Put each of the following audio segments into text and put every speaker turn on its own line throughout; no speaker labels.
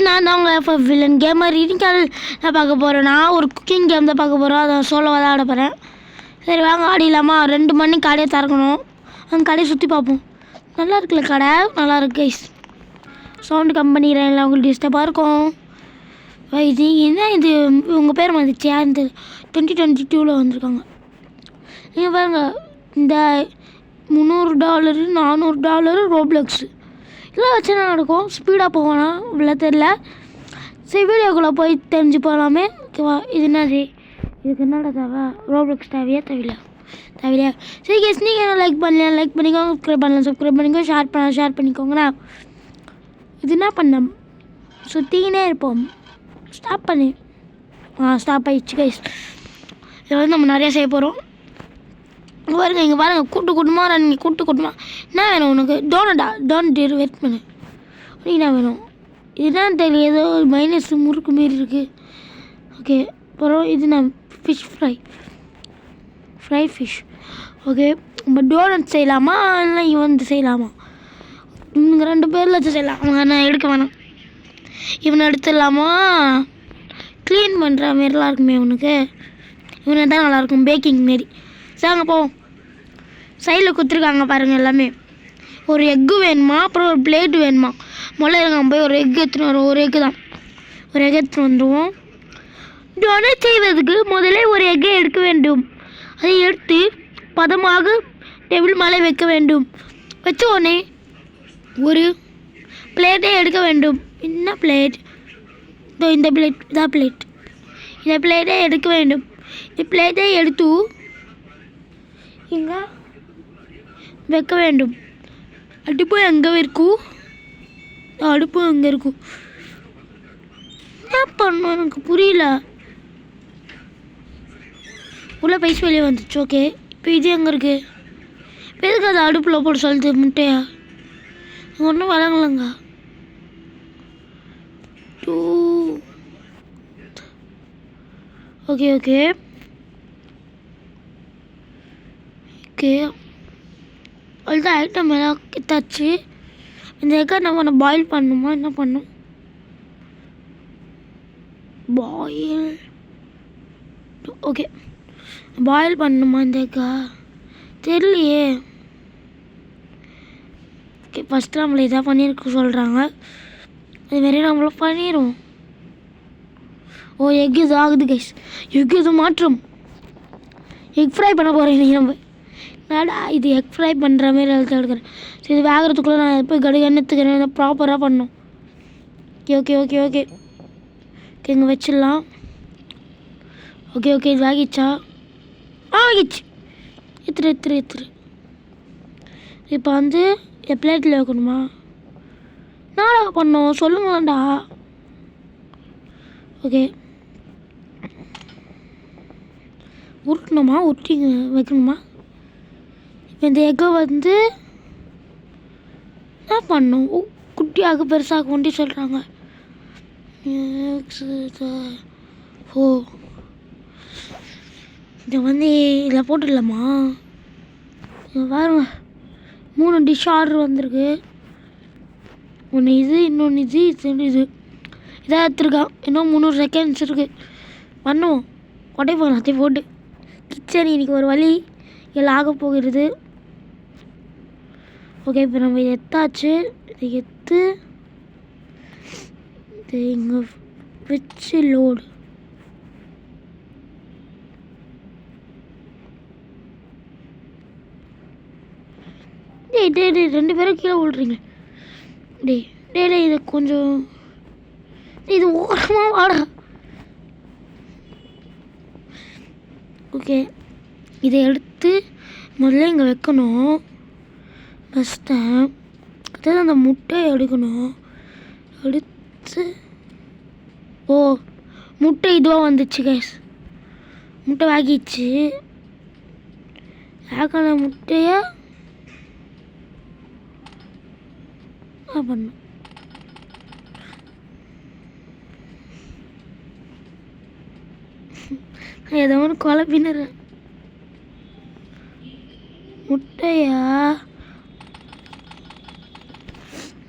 நான் தான் உங்கள் வில்லன் கேமர் ரீடிங் சேனல் நான் பார்க்க போகிறேன். நான் ஒரு குக்கிங் கேம் தான் பார்க்க போகிறோம். அதை சோலோவாக தான் ஆட போகிறேன். சரி வாங்க ஆடிடலாமா? 2 மணிக்கு கடையை திறக்கணும். அந்த கடையை சுற்றி பார்ப்போம். நல்லா இருக்குல்ல கடை? நல்லா இருக்கு கைஸ். சவுண்டு கம் பண்ணிடுறேன், இல்லை உங்களுக்கு டிஸ்டர்பாக இருக்கும். இது என்ன இது? உங்கள் பேர் வந்துச்சு இந்த 2022 வந்திருக்காங்க. நீங்கள் பாருங்க, இந்த $300 $400 ரோப்ளக்ஸு இதெல்லாம் வச்சு என்ன நடக்கும்? ஸ்பீடாக போவானா இவ்வளோ தெரில. சரி வீடியோக்குள்ளே போய் தெரிஞ்சு போகலாமே. ஓகேவா? இது என்னது? இதுக்கு என்னடா தேவை? ரோப்ளக்ஸ் தேவையா? தேவையா? சரி கேஸ், நீங்கள் என்ன லைக் பண்ணலாம், லைக் பண்ணிக்கோங்க. சப்ஸ்கிரைப் பண்ணலாம், சப்ஸ்கிரைப் பண்ணிக்கோங்க. ஷேர் பண்ணிக்கோங்கண்ணா. இது என்ன பண்ண சுற்றிக்கினே இருப்போம். ஸ்டாப் பண்ணி ஸ்டாப் ஆகிடுச்சு கைஸ். இதை வந்து நம்ம நிறையா செய்ய போகிறோம். பாருங்க, இங்கே பாருங்கள், கூட்டமாக ரன்னிங் கூட்டமாக. என்ன வேணும் உனக்கு? டோனட் வெயிட் பண்ணு. என்ன வேணும்? இதுதான் தெரியல, ஏதோ மைனஸ் முறுக்கு மாரி இருக்குது. ஓகே, அப்புறம் இது நான் ஃப்ரை ஃபிஷ். ஓகே, நம்ம டோனட் செய்யலாமா இல்லை இவன் வந்து செய்யலாமா? இவங்க 2 பேரில் வச்சு செய்யலாம். அவங்க நான் எடுக்க வேணாம். இவனை எடுத்துடலாமா? க்ளீன் பண்ணுற மாரிலாம் இருக்குமே உனக்கு. இவனை தான் நல்லாயிருக்கும், பேக்கிங் மாரி. சாங்க போவோம். சைடில் கொடுத்துருக்காங்க பாருங்கள் எல்லாமே. ஒரு எக்கு வேணுமா, அப்புறம் ஒரு பிளேட் வேணுமா? முதல்ல நாங்கள் போய் ஒரு எக் எடுத்துன்னு வரோம். ஒரு எக்கு தான், ஒரு எக் எடுத்துன்னு வந்துடுவோம். டொனேட் செய்வதற்கு முதலே ஒரு எக்கை எடுக்க வேண்டும். அதை எடுத்து பதமாக டேபிள் மேலே வைக்க வேண்டும். வச்ச உடனே ஒரு பிளேட்டை எடுக்க வேண்டும். என்ன பிளேட்? இந்த பிளேட், இதான் பிளேட். இந்த பிளேட்டை எடுக்க வேண்டும். இந்த பிளேட்டை எடுத்து இங்கே வைக்க வேண்டும். அடுப்பு எங்கே இருக்கும்? அடுப்பு எங்கே இருக்கும்? என்ன பண்ணணும் எனக்கு புரியல. உள்ள பைசா வெளியே வந்துச்சு. ஓகே, இப்போ இது எங்கே இருக்குது? இப்போ எதுக்கு அது அடுப்பில் போட்டு சொல்லுது? முட்டையா? ஒன்றும் வழங்கலங்க. ஓகே ஓகே ஓகே, அதுதான் ஐட்டம் எல்லாம் கிட்டாச்சு. இந்த எக்கை நம்ம பாயில் பண்ணணுமா? என்ன பண்ணும்? பாயில். ஓகே, பாயில் பண்ணணுமா இந்த எக்கா? தெரியலையே. ஓகே, ஃபஸ்ட்டு நம்மளை இதாக பண்ணியிருக்க சொல்கிறாங்க. அதுமாரி நம்மளும் பண்ணிடுவோம். ஓ, எக் இது ஆகுது கைஸ். எக் இது மாற்றம். எக் ஃப்ரை பண்ண போகிறேன் இன்றைக்கி நம்ம. என்னடா இது எக் ஃப்ரை பண்ணுற மாரி எழுத்து எடுக்கிறேன். சரி, இது வேகிறதுக்குள்ளே நான் போய் எண்ணத்துக்கிறேன். ப்ராப்பராக பண்ணணும். Okay okay okay okay okay, இங்கே வச்சிடலாம். ஓகே ஓகே, இது வேகிச்சா? ஆகிடுச்சு. எத்துரு. இப்போ வந்து பிளேட்டில் வைக்கணுமா? நாடா பண்ணோம் சொல்லுங்களாண்டா. ஓகே, உருட்டணுமா? உருட்டி வைக்கணுமா? இப்போ இந்த எக்கை வந்து என்ன பண்ணணும்? குட்டியாக பெருசாக கொண்டு சொல்கிறாங்க. ஓ, இதை வந்து இதில் போட்டுடலாமா? பாருங்க, 3 டிஷ் ஆர்டர் வந்திருக்கு. ஒன்று இது, இன்னொன்று இது இதாக எடுத்துருக்கான். இன்னும் 300 செகண்ட்ஸ் இருக்குது. பண்ணுவோம். உடைப்போம் எல்லாத்தையும் போட்டு. கிச்சன் இன்றைக்கி ஒரு வழி எல்லாம் ஆக போகிறது. ஓகே, இப்போ நம்ம இதை எத்தாச்சு. இதை எடுத்து இது இங்கே வச்சு லோடு. டே 2 பேரும் கீழே விழுறீங்க. டே இது கொஞ்சம் இது ஓரமாக வாடா. ஓகே, இதை எடுத்து முதல்ல இங்கே வைக்கணும். ஃபஸ்ட்டு அதாவது அந்த முட்டையை எடுக்கணும். எடுத்து ஓ, முட்டை இதுவாக வந்துச்சு கைஸ். முட்டை வாங்கிச்சு. வேகான முட்டையை பண்ணும். ஏதோ ஒன்று குழப்பின்னு முட்டையா?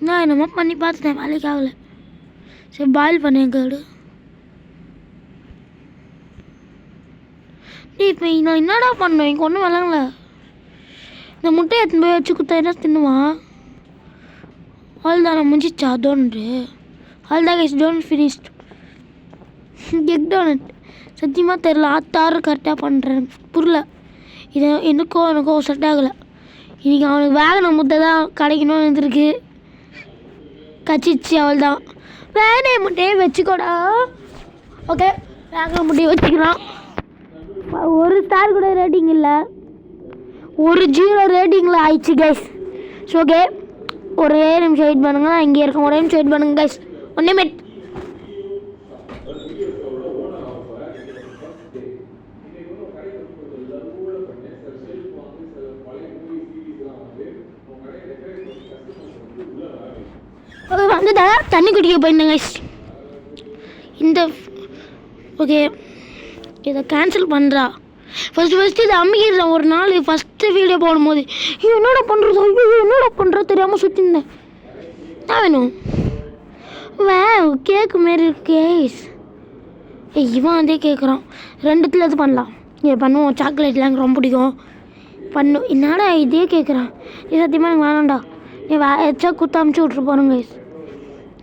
என்ன என்னமோ பண்ணி பார்த்துட்டேன், வேலைக்கு ஆகலை. சரி பாயில் பண்ணேன் கேடு. இப்போ நான் என்னடா பண்ணேன், இங்கே ஒன்றும் விளங்கல. இந்த முட்டையை எடுத்துன்னு போய் வச்சு கொடுத்தா என்ன தின்னுவான்? ஆல் தான் முடிஞ்சிச்சா? டோனட்டு ஆல் தான் guys, donut finished. Egg donut சத்தியமாக தெரில, ஆத்தாறு கரெக்டாக பண்ணுறேன், புரியல. இதை எனக்கோ செட் ஆகலை. இன்றைக்கி அவனுக்கு வேகன முட்டை தான் கிடைக்கணும்னு இருந்திருக்கு. கச்சிச்சு, அவள் தான் வேணே முட்டையை வச்சுக்கோடா. ஓகே, வேகன முட்டையை வச்சுக்கிறான். ஒரு ஸ்டார் கூட ரேட்டிங் இல்லை, ஒரு 0 ரேட்டிங்கில் ஆயிடுச்சு கைஸ். ஸோ ஓகே, ஒரே நிமிஷம் வெயிட் பண்ணுங்க, நான் இங்கே இருக்கேன். ஒரே நிமிஷம் வெயிட் பண்ணுங்க கைஸ், ஒன்றே மினிட். ஓகே வந்துட்டேன், தண்ணி குடிக்க போயிருந்தேன் கைஸ். இந்த ஓகே இதை கேன்சல் பண்ணுறா. ஃபஸ்ட்டு இதை அம்மிக்கிறேன். ஒரு நாள் ஃபஸ்ட்டு வீடியோ போடும்போது என்னோட பண்ணுறது, ஐயோ என்னோட பண்ணுறது தெரியாமல் சுற்றிருந்தேன். நான் வேணும் கேக்கு மாரி இருக்கு கேஸ். இவன் அதே கேட்குறான். ரெண்டுத்துல இது பண்ணலாம், இதை பண்ணுவோம். சாக்லேட்லாம் எனக்கு ரொம்ப பிடிக்கும், பண்ணும். என்னடா இதே கேட்குறான், இது சத்தியமாக எனக்கு வேணாண்டா. நீ எச்சா குத்து அமுச்சு விட்ரு போகிறேன் கைஸ்.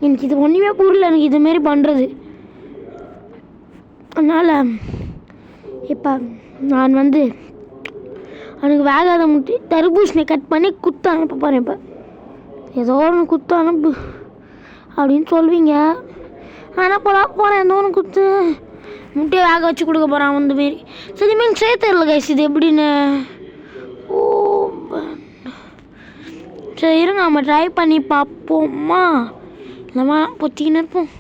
எனக்கு இது ஒன்றுமே புரியல, எனக்கு இதுமாரி பண்ணுறது. அதனால் இப்போ நான் வந்து அவனுக்கு வேகாத முட்டி தர்பூசணியை கட் பண்ணி குத்து அனுப்ப போகிறேன். இப்போ ஏதோ ஒன்று குத்து அனுப்பு அப்படின்னு சொல்வீங்க, ஆனால் போகிறேன் ஏதோ ஒன்று குத்து முட்டையை வேக வச்சு கொடுக்க போகிறான் அந்த மாரி. சரி மீன் சேர்த்துடல கைஸ், இது எப்படின்னு. ஓ சரி இருங்க, நம்ம ட்ரை பண்ணி பார்ப்போம்மா. இல்லைம்மா பொத்திக்கின்னு இருப்போம்.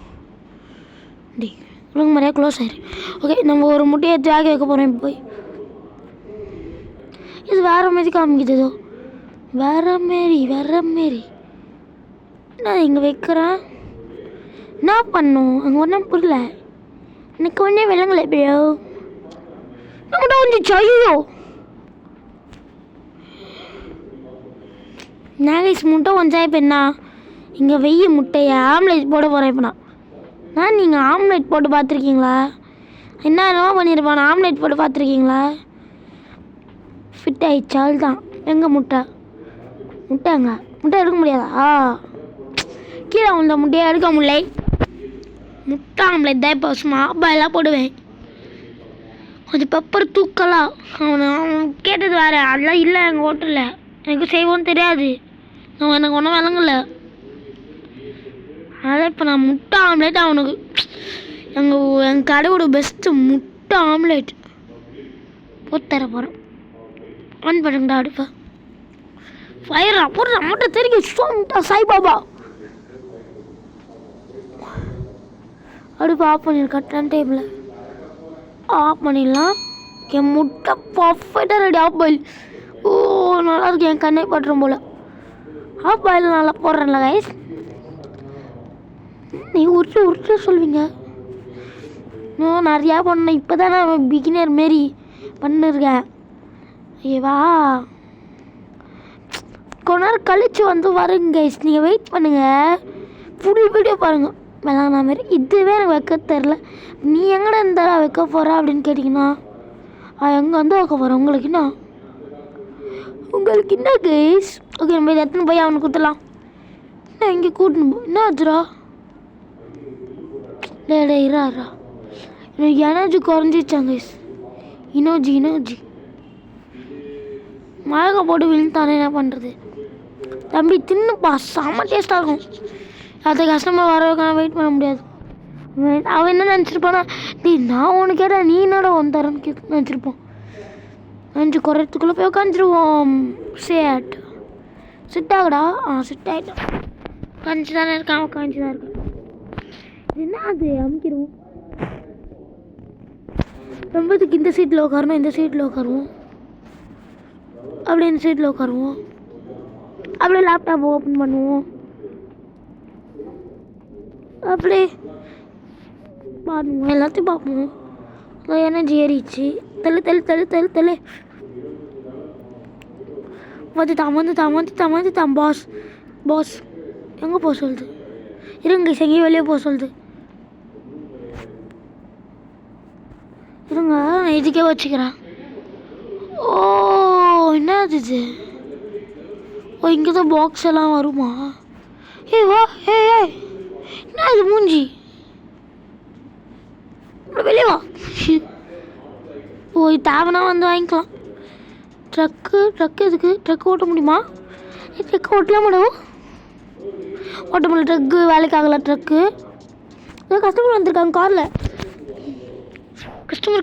டி உலக மாதிரியா க்ளோஸ் ஆயிரு. ஓகே, நம்ம ஒரு முட்டையை வேக வைக்க போகிறோம். இப்போ போய் இது வேறு மாரி காமிக்குது, ஏதோ வேறு மாரி நான் இங்கே வைக்கிறேன். என்ன பண்ணும் அங்கே ஒன்றும் புரியல, எனக்கு ஒன்றே விளங்கலை. எப்படியோ நம்மகிட்ட வந்துச்சு. ஐயோ நாகைஸ் முட்டை வந்தா. இப்போ என்ன இங்கே வெய்ய முட்டையை ஆம்லேட் போட போகிறேன். இப்போ நான் நீங்கள் ஆம்லேட் போட்டு பார்த்துருக்கீங்களா? என்னென்னவோ பண்ணியிருப்பான். ஆம்லேட் போட்டு பார்த்துருக்கீங்களா? ஃபிட் ஆகிடுச்சால் தான். எங்கே முட்டை எடுக்க முடியாதா? கீழே உள்ள முட்டையை எடுக்க முடியலை. முட்டை ஆம்லேட் தான் இப்போ சும்மா பாயெல்லாம் போடுவேன். கொஞ்சம் பெப்பர் தூக்கலாம். அவன் கேட்டது வேறு, அதெல்லாம் இல்லை எங்கள் ஹோட்டலில். எனக்கு செய்வோன்னு தெரியாது, எனக்கு ஒன்றும் விளங்கலை. அதான் இப்போ நான் முட்டை ஆம்லேட் அவனுக்கு எங்கள் கடையோட பெஸ்ட்டு முட்டை ஆம்லேட் போட்டு தர போகிறேன். ஆன் பண்ணுங்கடா அடுப்பா. ஃபயர் போடுற முட்டை தெரியும் முட்டை சாய்பாபா. அடுப்பு ஆஃப் பண்ணிடு, கரெக்டான டேபிளில் ஆஃப் பண்ணிடலாம். என் முட்டை பர்ஃபெக்டாக ரெடி. ஆஃப் பாயில் நல்லா இருக்கு, என் கண்ணே பட்டுரும் போல். ஆஃப் பாயில் நல்லா போடுறேன்ல கைஸ். நீ உருட்டு சொல்வீங்க, இன்னும் நிறையா பண்ணேன். இப்போ தான் நான் பிகினர் மாரி பண்ணிருக்கேன். ஏவா கொஞ்ச நேரம் கழிச்சு வந்து வருங்க கைஸ், நீங்கள் வெயிட் பண்ணுங்கள், ஃபுல் வீடியோ பாருங்கள். விளாட்னா மாரி இதுவே எனக்கு வைக்க தெரில. நீ எங்கடா இருந்தா வைக்க போகிற அப்படின்னு கேட்டிங்கன்னா எங்கே வந்து வைக்க போகிறேன். உங்களுக்கு என்ன கைஸ்? ஓகே, நம்ம இதை எடுத்துன்னு போய் அவனுக்கு கொடுத்துடலாம். என்ன இங்கே கூட்டணும் போ, என்ன ஆச்சுரா? டே இரா எனக்கு எனர்ஜி குறைஞ்சிச்சாங்க கைஸ். இனோஜி மிளகா போட்டு விழுந்தானே, என்ன பண்ணுறது? தம்பி தின்னுப்பா, செம்ம டேஸ்ட்டாக இருக்கும். அது கஷ்டமாக வரவுக்கான வெயிட் பண்ண முடியாது. அவன் என்ன நினச்சிருப்பானா, நான் உனக்கு கேட்டா நீ என்னோட தரேன்னு நினச்சிருப்போம். அஞ்சு குறையத்துக்குள்ளே போய் உட்காந்துருவோம். சிட் ஆகுடா. சிட் ஆகிட்டோம். உட்காந்து தானே இருக்கான், உட்காந்து தான் இருக்கான். என்ன அது அமுக்கிடுவோம். ரொம்பத்துக்கு இந்த சீட்டில் உட்காரணும், இந்த சீட்டில் உட்காருவோம், அப்படியே இந்த சீட்டில் உட்காருவோம், அப்படியே லேப்டாப் ஓப்பன் பண்ணுவோம், அப்படியே பார்ப்போம், எல்லாத்தையும் பார்ப்போம். எனர்ஜி ஏறிச்சு. தள்ளு வந்துட்டான் பாஸ். எங்கே போக சொல்லுது? இருங்க எங்கேயும் வெளியே போக சொல்லுது. இருங்க நான் இதுக்கே வச்சுக்கிறேன். ஓ என்னது இது? ஓ இங்கே தான் பாக்ஸ் எல்லாம் வருமா? ஏய் வா, ஏய் என்ன இது மூஞ்சி? வெளியே வா. ஓ இது தேவைனா வந்து வாங்கிக்கலாம். ட்ரக்கு எதுக்கு? ட்ரக் ஓட்ட முடியுமா? ட்ரக் ஓட்டலாம் மேடம். ஓட்ட முடியல, ட்ரக்கு வேலைக்கு ஆகலை. ட்ரக்கு ஏதோ கஸ்டமர் வந்திருக்காங்க காரில்.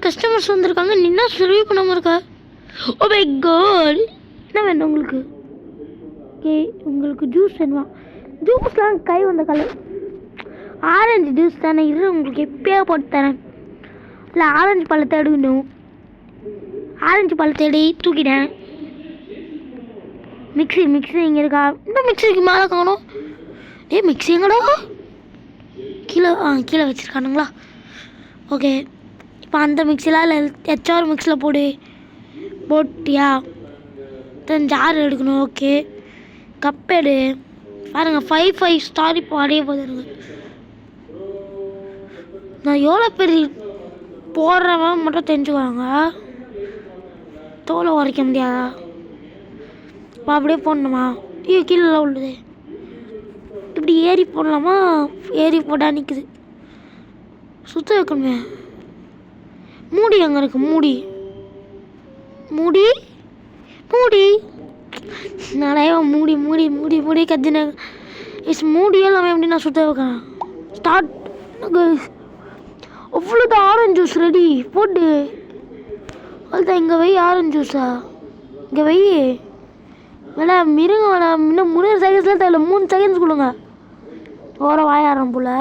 கஸ்டமர்ஸ் வந்திருக்காங்க. நீ என்ன சர்வீஸ் பண்ணாமல் இருக்கா? Oh my god. என்ன வேணும் உங்களுக்கு? ஓகே உங்களுக்கு ஜூஸ் வேணுமா? ஜூஸ்லாம் கை வந்த கலர் ஆரஞ்சு ஜூஸ் தானே. இரு உங்களுக்கு எப்பயா போட்டு தரேன். இல்லை ஆரஞ்சு பழத்தை எடுக்கணும். ஆரஞ்சு பழத்தை எடி தூக்கிட்டேன். மிக்ஸி இங்கே இருக்கா? இந்த மிக்ஸிக்கு மேலே காணும். மிக்ஸி எங்கடா? கீழே வச்சுருக்கானுங்களா? ஓகே இப்போ அந்த மிக்ஸியில் இல்லை HR மிக்ஸியில் போட்டியா? ஜார் எடுக்கணும். ஓகே கப் எடு. பாருங்கள் 5 ஸ்டார் இப்போ அடைய போதுங்க. நான் எவ்வளோ பெரிய போடுறவன் மட்டும் தெரிஞ்சுக்குவாங்க. தோலை உரைக்க முடியாதா? இப்போ அப்படியே போடணுமா? கீழே உள்ளது இப்படி ஏறி போடலாமா? ஏறி போட்டால் நிற்குது. சுத்த வைக்கணுமே. மூடி அங்கே இருக்கு. மூடி நிறைய மூடி கத்தின மூடியெல்லாம் எப்படி நான் சுத்த வைக்கிறேன்? ஸ்டார்ட். அவ்வளோதான் ஆரஞ்சு ஜூஸ் ரெடி. போட்டு அதுதான் இங்கே வை. ஆரஞ்சு ஜூஸா இங்கே வை. மிருங்க வேணாம். இன்னும் 3 செகண்ட்ஸில் தேவையில்ல. 3 செகண்ட்ஸ் கொடுங்க. ஓர வாயாடுறோம் போல்.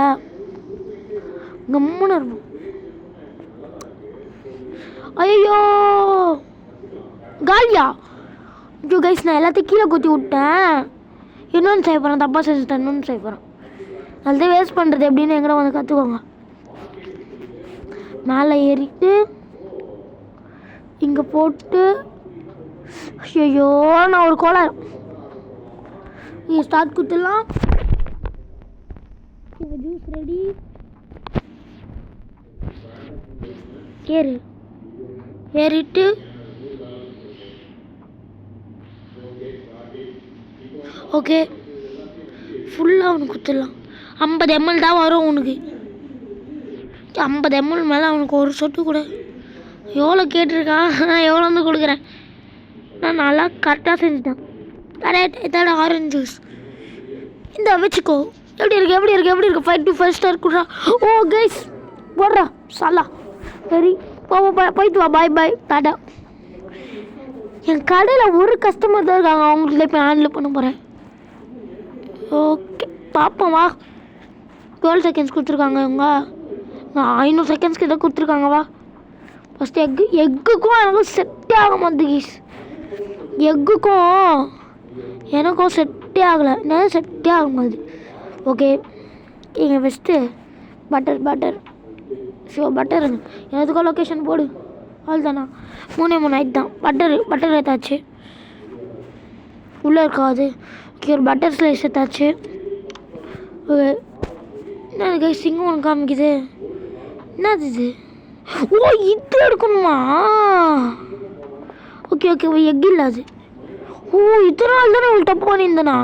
கம்முன்னு இருக்கும். ஐயோ காலியா? ஐயோ கைஸ் நான் எல்லாத்தையும் கீழே குத்தி விட்டேன். இன்னொன்று செய்ய போகிறேன். தப்பாக செஞ்சுட்டேன். இன்னொன்று செய்ய போகிறேன். அதுதான் வேஸ்ட் பண்ணுறது எப்படின்னு எங்கட வந்து கற்றுக்கோங்க. மேலே ஏறிட்டு இங்கே போட்டு ஐயோ நான் ஒரு கோளாறு. நீங்கள் ஸ்டார்ட் குத்துடலாம். Juice ready. ஏறிட்டு ஓகே ஃபுல்லாக அவனுக்கு குத்துடலாம். 50 ml தான் வரும் உனக்கு. 50 ml மேலே அவனுக்கு ஒரு சொட்டு கூட. எவ்வளோ கேட்டிருக்கான்? நான் எவ்வளோ வந்து கொடுக்குறேன். நான் நல்லா கரெக்டாக செஞ்சுட்டேன். கரெக்ட். இதோட ஆரஞ்சு ஜூஸ் இந்த வச்சுக்கோ. எப்படி இருக்கு? 5 to 5 ஸ்டார் கொடுறா. ஓ கைஸ் போடுறா சாலா. சரி போயிட்டு வா. பாய் டாடா. என் கடையில் ஒரு கஸ்டமர் தான் இருக்காங்க. அவங்களுக்கு இப்போ ஹேண்டில் பண்ண போகிறேன். ஓகே பார்ப்போம் வா. 12 செகண்ட்ஸ் கொடுத்துருக்காங்க. இவங்க 500 செகண்ட்ஸ்க்கு இதை கொடுத்துருக்காங்க. வா ஃபஸ்ட்டு எக்குக்கும் எனக்கும் செட்டே ஆக மாட்டேங்குது கீஸ். எக்குக்கும் எனக்கும் செட்டே ஆகலை. என்ன செட்டே ஆக மாட்டேது. ஓகே இங்கே ஃபஸ்ட்டு பட்டர் பட்டர் எதுக்கோ லொக்கேஷன் போடு. ஆள் தானா? 3 நைட் தான். பட்டர் ஏற்றாச்சு. உள்ளே இருக்காது. ஓகே ஒரு பட்டர் ஸ்லைஸ் ஏற்றாச்சு. ஓகே என்ன கை சிங்கம் ஒன்று காமிக்குது. என்னது இது? ஓ இது எடுக்கணுமா? ஓகே எக் இல்லை அது. ஓ இத்தனை நாள் தானே உங்களுக்கு தப்பு பண்ணியிருந்தேனா?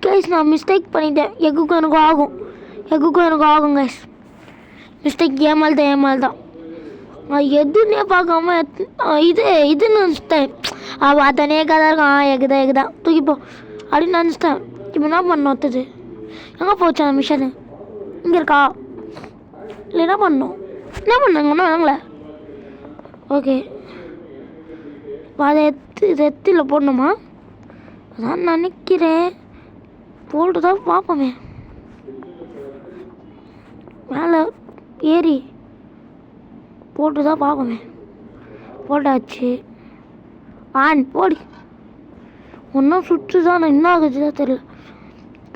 கைஸ் நான் மிஸ்டேக் பண்ணிட்டேன். எக்குக்கும் எனக்கு ஆகும் கைஸ். மிஸ்டேக் ஏமால் தான். நான் எதுன்னே பார்க்காம இதுன்னு நினச்சிட்டேன். பார்த்தனே கதை இருக்கான். எகுதான் தூக்கிப்போ அப்படின்னு நினச்சிட்டேன். இப்போ என்ன பண்ணணும்? ஒத்துது எங்கே போச்சு அந்த மிஷனு? இங்கே இருக்கா? இல்லை என்ன பண்ணணும்? ஒன்றும் வாங்கலை. ஓகே இப்போ அதை எத்தியில் போடணுமா? அதான் நினைக்கிறேன். போட்டு தான் பார்ப்போமே. மேலே ஏறி போட்டு தான் பார்ப்போமே. போட்டாச்சு. போடி. ஒன்றும் சுற்று தான். என்ன ஆகுதுதான் தெரியல.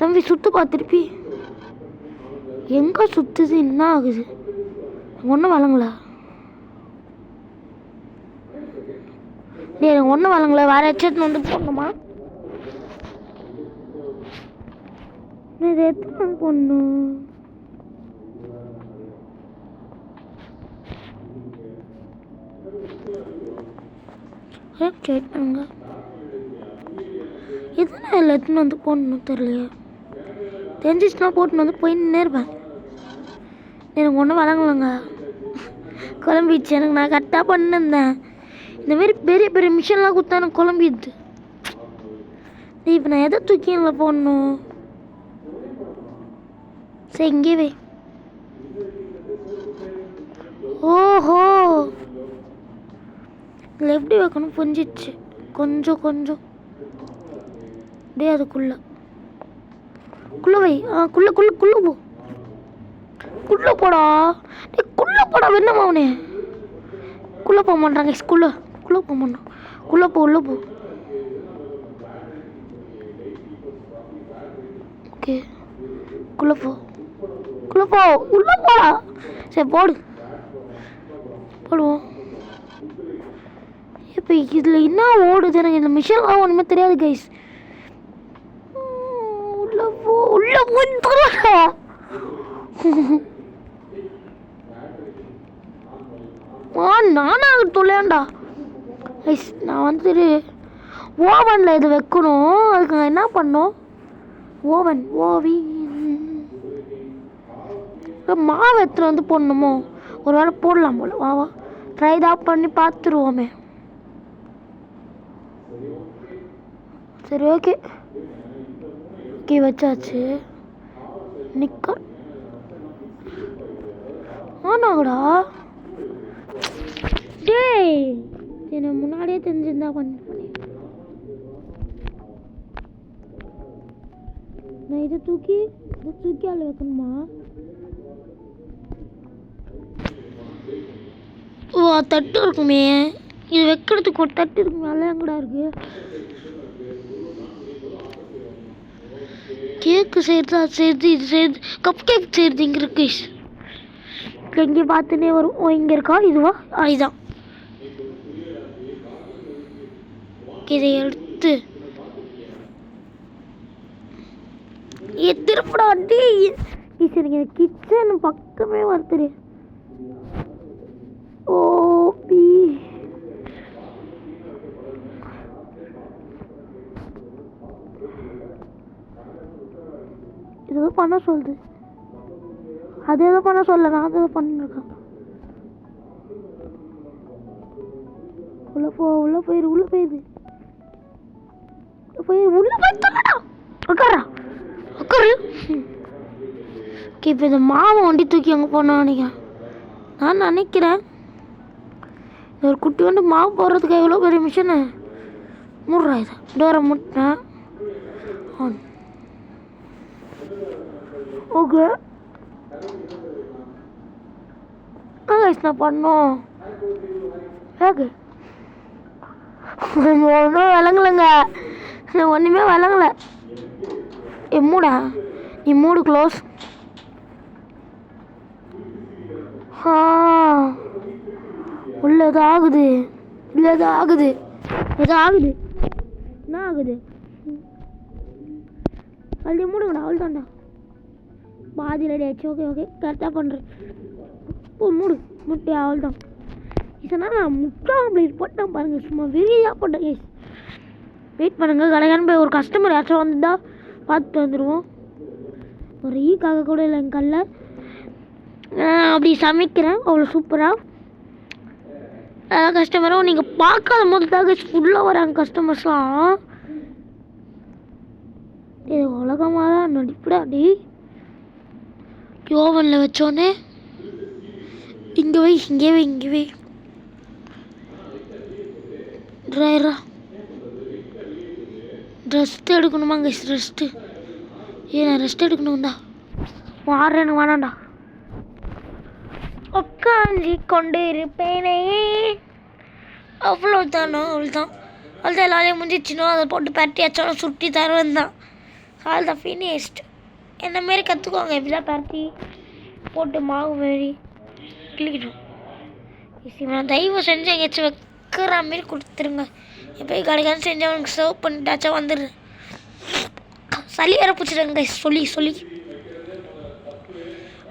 தம்பி சுற்று பார்த்துருப்பி. எங்கே சுற்றுது? என்ன ஆகுது? ஒன்றும் வழங்கலை. ஒன்றும் வழங்கலை. வேறு ஹெட்செட் வந்து போடணுமா? நான் இதை எத்தனை போடணும்? வெயிட் பண்ணுங்க. எதுனா இல்லை எத்தனை வந்து போடணும் தெரியலையே. தெரிஞ்சிச்சுன்னா போட்டுன்னு வந்து போயின்னே இருப்பேன். எனக்கு ஒன்றும் வழங்கலைங்க, குழம்பிடுச்சு. எனக்கு நான் கரெக்டாக பண்ணிருந்தேன். இந்தமாரி பெரிய பெரிய மிஷின்லாம் கொடுத்தா எனக்கு குழம்பிடுது. இப்போ நான் எதை தூக்கில போடணும்? சரி இங்கே வை. ஓஹோ, இதில் எப்படி வைக்கணும் புரிஞ்சிச்சு. கொஞ்சம் கொஞ்சம் அப்படியே அதுக்குள்ள வை. குள்ள குள்ள குள்ள போ, குள்ள போடா. குள்ள போடா வேணாமா அவனே? குள்ள போக மாட்டாங்க. குள்ள போக மாட்டான். உள்ள போ. ஓகே, குள்ள போ உள்ள போடா. சரி போடுவோம். இப்போ இதில் என்ன ஓடுது? எனக்கு இந்த மிஷின்லாம் ஒன்றுமே தெரியாது கைஸ். உள்ள போய் நானா தொலையாண்டா கைஸ். நான் வந்துட்டு ஓவனில் இது வைக்கணும். அதுக்கு நான் என்ன பண்ணோம்? மாவு எடுத்துகிட்டு வந்து போடணுமோ? ஒரு வேளை போடலாம் போல. வா ட்ரை தான் பண்ணி பார்த்துருவோமே. சரி ஓகே வச்சாச்சு. ஆனாங்கடா டேய், எனக்கு முன்னாடியே தெரிஞ்சிருந்தா பண்ணி. நான் இதை தூக்கி அதில் வைக்கணுமா? ஓ, தட்டு இருக்குமே. இது வைக்கிறதுக்கு ஒரு தட்டு இருக்குமே. நல்லா எங்கடா இருக்கு? கேக்கு செய்கிறது இது செய்யுது. கப் கேக் செய்கிறது இங்கே இருக்கு. இங்கே பார்த்துனே வரும். இங்கே இருக்கா? இதுவா? இதுதான். இதை எடுத்து திருப்படா. எனக்கு கிச்சன் பக்கமே வருது. ஓபி இது பண்ண சொல்லுது. அது எதோ பண்ண சொல்ல, நான் அதை பண்ணிருக்கேன். உள்ள போயிரு உட்காரா. உட்காரு. இப்போ இந்த மாவை வண்டி தூக்கி அங்கே போனோம் நினைக்கிறேன். நான் நினைக்கிறேன் ஒரு குட்டி வந்து மாவு போடுறதுக்கு எவ்வளோ பெரிய மிஷினு. மூடுறா இதை. டோரை முட்டினேன். ஓகே நான் பண்ணோம். ஒன்றும் விளங்கலைங்க. ஒன்றுமே விளங்கலை. மூடா, நீ மூடு. க்ளோஸ். உள்ள எது ஆகுது. இல்லை எது ஆகுது. என்ன ஆகுது? அப்படி மூடுங்கடா. அவள் தான்டா பாதி ரெடி ஆயிடுச்சு. ஓகே கரெக்டாக பண்ணுறேன். முட்டை அவள் தான். இதனால் நான் முட்டை ஆம்லேட் போட்டேன் பாருங்கள். சும்மா வெறியாக போட்டேன் கேஸ். வெயிட் பண்ணுங்கள். கடைக்கான போய் ஒரு கஸ்டமர் யாச்சும் வந்துட்டா பார்த்துட்டு வந்துடுவோம். ஒரு ஈக்காக கூட இல்லை என் கல்ல. அப்படி சமைக்கிறேன் அவ்வளோ சூப்பராக. கஸ்டமரும் நீங்கள் பார்க்காத போது தான் ஃபுல்லாக வராங்க கஸ்டமர்ஸ்லாம். இது உலகமாக தான் நடிப்படா. அப்படி ஓவனில் வச்சோன்னே இங்கே வை. ட்ரைரா ரெஸ்ட் எடுக்கணுமாங்க. நான் ரெஸ்ட் எடுக்கணும்டா. வாரேன்னு வேணாண்டா. உட்காந்து கொண்டு இருப்பேனே. அவ்வளோதான் எல்லாரையும் முடிஞ்சிச்சுனோ. அதை போட்டு பரட்டியாச்சும் சுட்டி தருவேன் தான். அவ்வளோதான் ஃபினிஷ்ட். என்ன மாரி கற்றுக்குவாங்க. எப்படிலாம் பரட்டி போட்டு மாவு மாரி கிளிக்கணும். நான் தயவு செஞ்சு எங்கேயாச்சும் வைக்கிற மாரி கொடுத்துருங்க. எப்போ கடைக்கான செஞ்சு அவனுக்கு சர்வ் பண்ணிட்டாச்சும் வந்துடுறேன். சளி வேற பிடிச்சிடுங்க சொல்லி சொல்லி.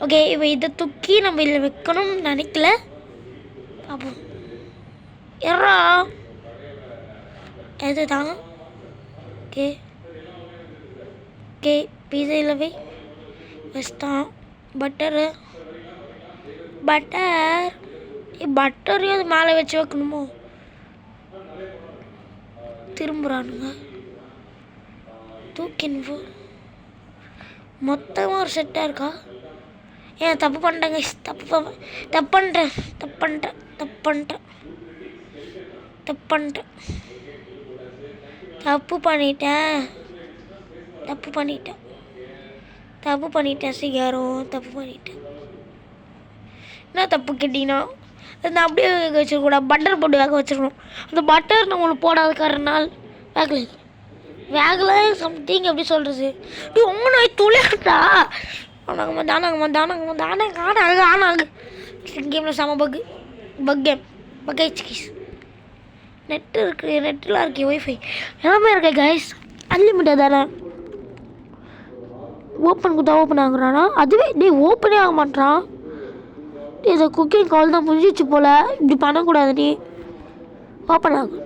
ஓகே, இப்போ இதை தூக்கி நம்ம இதில் வைக்கணும்னு நினைக்கல. பார்ப்போம். எறா எதுதான். ஓகே ஓகே, பீஸையில் வை வச்சுட்டான். பட்டரு பட்டரையும் அது மேலே வச்சு வைக்கணுமோ? திரும்புகிறானுங்க. தூக்கின்னு மொத்தமாக ஒரு செட்டாக இருக்கா? ஏன் தப்பு பண்ணிட்டேங்க. தப்பு பண்ணிட்டேன் சீக்கிரம். தப்பு பண்ணிட்டேன். என்ன தப்பு கேட்டிங்கன்னா, அது நான் அப்படியே வேக வச்சிருக்கூடாது. பட்டர் போட்டு வேக வச்சிருக்கணும். அந்த பட்டர் நம்மளுக்கு போடாத காரணனால் வேகலை சம்திங் எப்படி சொல்கிறது. ஒன்று துளையாட்டா தானாங்க. கேமில் செம பக் கேம் பக்கேஸ். நெட்டு இருக்குது, நெட்டெலாம் இருக்குது, ஒய்ஃபை எல்லாமே இருக்கு கைஸ். அன்லிமிட்டட் தானே. ஓப்பன் கொடுத்தா ஓப்பன் ஆகுறானா? அதுவே ஓப்பனே ஆக மாட்டான். இதை குக்கிங் கால் தான் முடிஞ்சிச்சு போல். இப்படி பண்ணக்கூடாது. நீ ஓப்பன் ஆகு.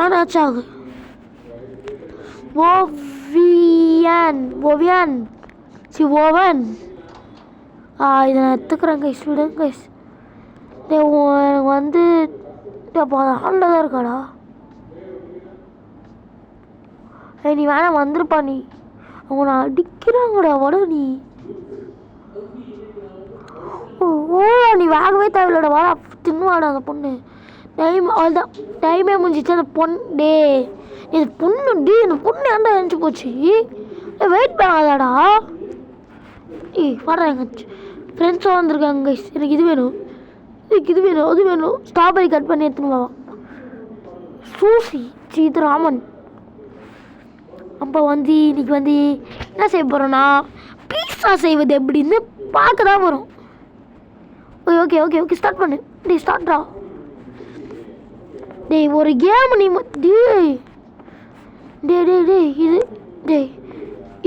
ஆனாச்சு ஆகு. ஓவியன் ஓவன். இதை நான் எடுத்துக்கிறேன் கைஸ். விடுங்க கைஸ். எனக்கு வந்து அப்போ அது ஆளில் தான் இருக்காடா. நீ வேணா வந்துருப்பா. நீ அவங்க நான் அடிக்கிறாங்கடா. வட நீ நீ வேகவே தேவையில்லடா. வாடா தின்னுவாடா அந்த பொண்ணு. அவ்வளோதான் டைமே முடிஞ்சிச்சு. அந்த பொண்ணு இது பொண்ணு இந்த பொண்ணு ஏன்டா எழுந்துச்சு போச்சு. வெயிட் பண்ணாதாடா. வாடா எங்கள் ஃப்ரெண்ட்ஸாக வந்திருக்காங்க கைஸ். எனக்கு இது வேணும், அது வேணும். ஸ்ட்ராபெரி கட் பண்ணி எடுத்துன்னு வா. சூசி இது ராமன். அப்போ வந்து இன்னைக்கு வந்து என்ன செய்ய போகிறோன்னா, பீஸா செய்வது எப்படின்னு பார்க்க தான் வரும். ஓகே ஸ்டார்ட் பண்ணு. ஸ்டார்ட்ரா. ஒரு கேம் நீ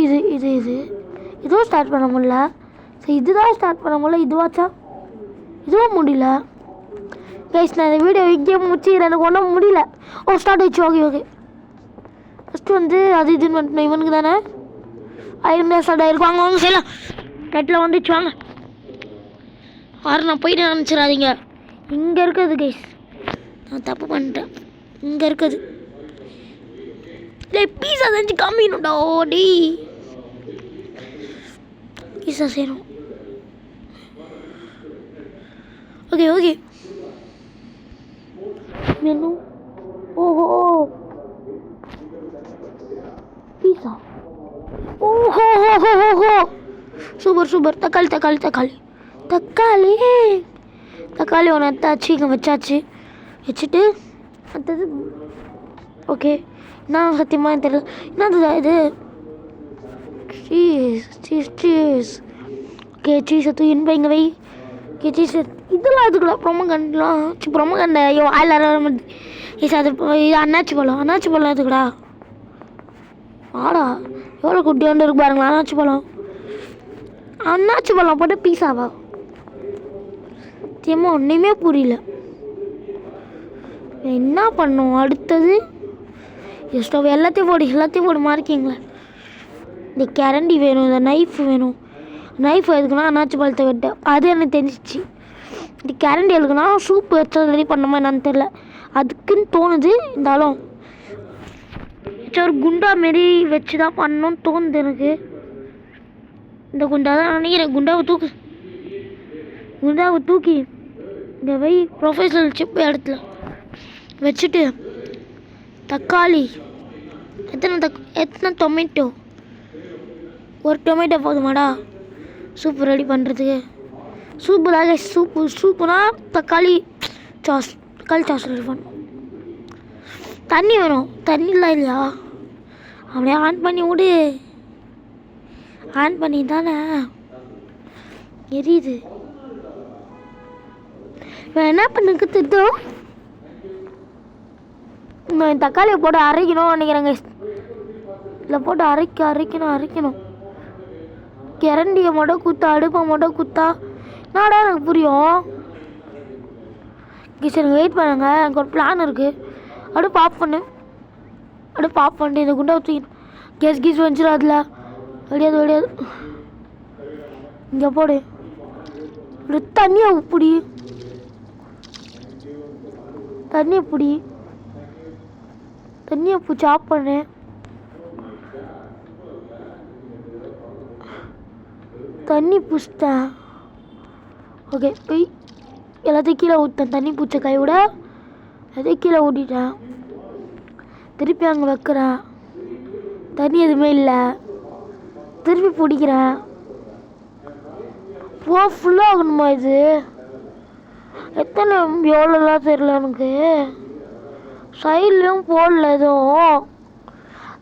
இது இதுவும் ஸ்டார்ட் பண்ண முடியல. சரி இதுதான் ஸ்டார்ட் பண்ண முடியல. இதுவாச்சா? இதுவும் முடியல கைஸ். நான் இந்த வீடியோ இங்கே முடிச்சுக்கிறேன். எனக்கு ஒன்றும் முடியல. ஸ்டார்ட் ஆயிடுச்சு. ஓகே ஃபஸ்ட்டு வந்து அது இதுன்னு வந்துட்டோம். இவனுக்கு தானே ஆயிரம் ஸ்டார்ட் ஆகிருக்கும். வாங்க செய்யலாம். நெட்டில் வந்துச்சு வாங்க. நான் போயிட்டு நினச்சிடாதீங்க. இங்கே இருக்குது கைஸ். நான் தப்பு பண்ணிட்டேன். இங்கே இருக்குது. பீஸா செஞ்சு காமிக்கணும்டா. பீஸா செய்யணும். ஓகே வேணும். ஓஹோ பீஸா. ஓஹோ சூப்பர். தக்காளி ஒன்று எடுத்தாச்சு. இங்கே வச்சுட்டு அடுத்தது ஓகே. நான் சத்தியமாக தெரியல என்னது இது. சீஸ். ஓகே சீஸை தூக்கின்னு போய் இங்கே வை. ஓகே சீஸ் இதெல்லாம் இதுக்குள்ள ப்ரொமோகண்டை ஆயில் அது இது அண்ணாச்சி பழம் எதுக்குடா. ஆடா எவ்வளோ குட்டி ஒன்று இருக்கு பாருங்களா. அண்ணாச்சி பழம் போட்டு பீஸாவா? சத்தியமா ஒன்றுமே புரியல. என்ன பண்ணும் அடுத்தது? ஸ்டவ் எல்லாத்தையும் போடு மாறிக்கிங்களேன். இந்த கரண்டி வேணும், இந்த நைஃப் வேணும். நைஃப் எதுக்குன்னா அண்ணாச்சி பழத்தை வெட்ட. அது எனக்கு தெரிஞ்சிச்சு. இந்த கரண்டி எதுக்குன்னா சூப்பு வச்சு ரெடி பண்ணோமா என்னன்னு தெரில. அதுக்குன்னு தோணுது. இருந்தாலும் ஒரு குண்டா மாரி வச்சு தான் பண்ணணும்னு தோணுது எனக்கு. இந்த குண்டா தான் நினைக்கிறேன். குண்டாவை தூக்கி இந்த வை. ப்ரொஃபஷனல் சிப் இடத்துல வச்சுட்டு தக்காளி எத்தனை டொமேட்டோ. ஒரு டொமேட்டோ போதுமாடா சூப்பு ரெடி பண்ணுறதுக்கு. சூப்புனா தக்காளி சாஸ் ரெடி பண்ணும். தண்ணி வேணும். தண்ணிலாம் இல்லையா? அப்படியே ஆன் பண்ணி விடு. ஆன் பண்ணி தானே எரியுது. இப்போ என்ன பண்ணுக்கு திட்டம். நான் தக்காளியை போட்டு அரைக்கணும் நினைக்கிறேங்க. இதில் போட்டு அரைக்கணும். கிரண்டியை மட்டும் குத்தா, அடுப்பை மட்டும் குத்தா என்னடா எனக்கு புரியும். சரி வெயிட் பண்ணுங்க, எனக்கு ஒரு பிளான் இருக்குது. அடுப்பு ஆஃப் பண்ணிட்டு இந்த குண்டை ஊற்றிக்கணும். கேஸ் வந்துச்சிடும் அதில். வெளியாது இங்கே போடு. தண்ணியை பிடி. தண்ணியை பிடிச்சி ஆஃப் பண்ணு. தண்ணி பிடிச்சிட்டேன். ஓகே போய் எல்லாத்தையும் கீழே ஊற்றேன். தண்ணி பிடிச்ச கையோட எல்லாத்தையும் கீழே ஊட்டிட்டேன். திருப்பி அங்கே வைக்கிறேன். தண்ணி எதுவுமே இல்லை. திருப்பி பிடிக்கிறேன். ஃபுல்லாக ஆகணுமா இது? எத்தனை எவ்வளோலாம் தெரியல எனக்கு. சைட்லேயும் போடல எதுவும்.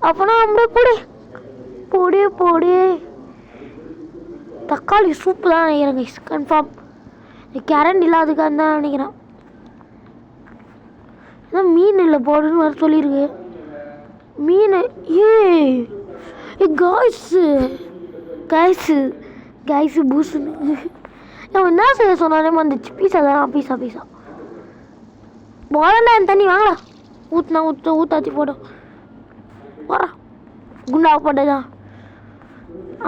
அப்போனா அப்படியே பொடி தக்காளி சூப்பு தான் நினைக்கிறேங்க. கன்ஃபார்ம் கரண்ட் இல்லாததுக்காக தான் நினைக்கிறேன். அதான் மீன் இல்லை போடுன்னு வர சொல்லியிருக்கு. மீன் காய்ஸு பூசுன்னு நம்ம என்ன செய்ய சொன்னாலே வந்துச்சு. பீஸா போடா. என் தண்ணி வாங்கலாம். ஊற்றாத்தி போடும். வரா குண்டா போட்டதான்.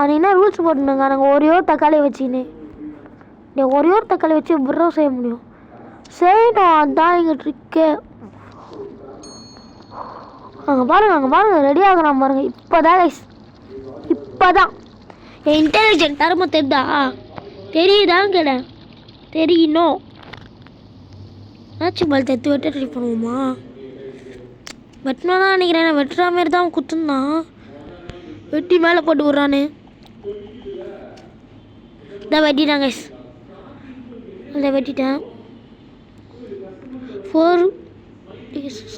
அது என்ன ரூல்ஸ் போட்டுருங்க. நாங்கள் ஒரே ஒரு தக்காளி வச்சு புரோ செய்ய முடியும். செய்யணும், அதுதான் எங்கள் ட்ரிக்கு. அங்கே பாருங்க ரெடி ஆகலாம் பாருங்க. இப்போதான் என் இன்டெலிஜென்ட் தரமா தெரியுதான் தெரியணும். ஆச்சு பால் தத்து வெட்ட ரெடி பண்ணுவோமா? வெட்டினா தான் நினைக்கிறேன். வெட்டுற மாரி தான் குத்துந்தான். வெட்டி மேலே போட்டு விட்றானு. இதான் வெட்டிட்டாங்க. அதை வெட்டிட்டேன். 4 pieces.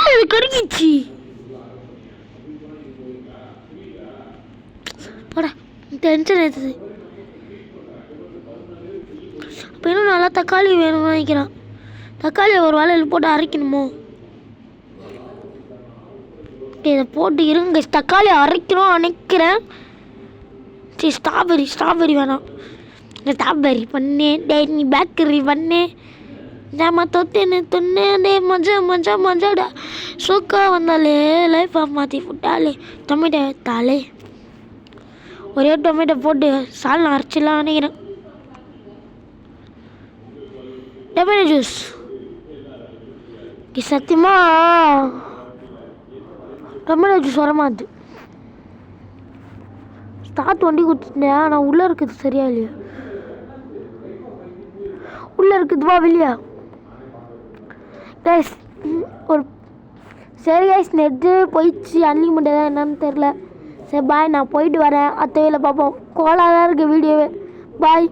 அது கருகிச்சு. போடா டென்ஷன் எடுத்தது. அப்போ இன்னும் நல்லா தக்காளி வேணும்னு நினைக்கிறான். தக்காளியை ஒரு வேலையில் போட்டு அரைக்கணுமோ? இதை போட்டு இருங்க. தக்காளி அரைக்கணும் நினைக்கிறேன். சரி ஸ்ட்ராபெரி வேணாம். ஸ்ட்ராபெரி பண்ணேன். நீ பேக்கரி பண்ணேன். ஜாமா தொன்னே மஜாடா. சூக்கா வந்தாலே லைஃப் ஆஃப் மாற்றி விட்டாலே. டொமேட்டோ வைத்தாலே ஒரே டொமேட்டோ போட்டு சால்னா அரைச்சிடலாம் நினைக்கிறேன். டொமேட்டோ ஜூஸ் சத்தியமா டொமேட்டோ ஜூஸ் வரமாது. ஸ்டார்ட் வண்டி கொடுத்துட்டேன். ஆனால் உள்ளே இருக்குது சரியா இல்லையா? உள்ளே இருக்குதுவா வெளியா? கைஸ் ஒரு சரி கைஸ் நெட்டு போயிடுச்சு. அன்லிமிட்டட் தான் என்னன்னு தெரில. சரி பாய், நான் போயிட்டு வரேன். அடுத்த வேலை பார்ப்போம். கோலாக தான் இருக்குது வீடியோவே. பாய்.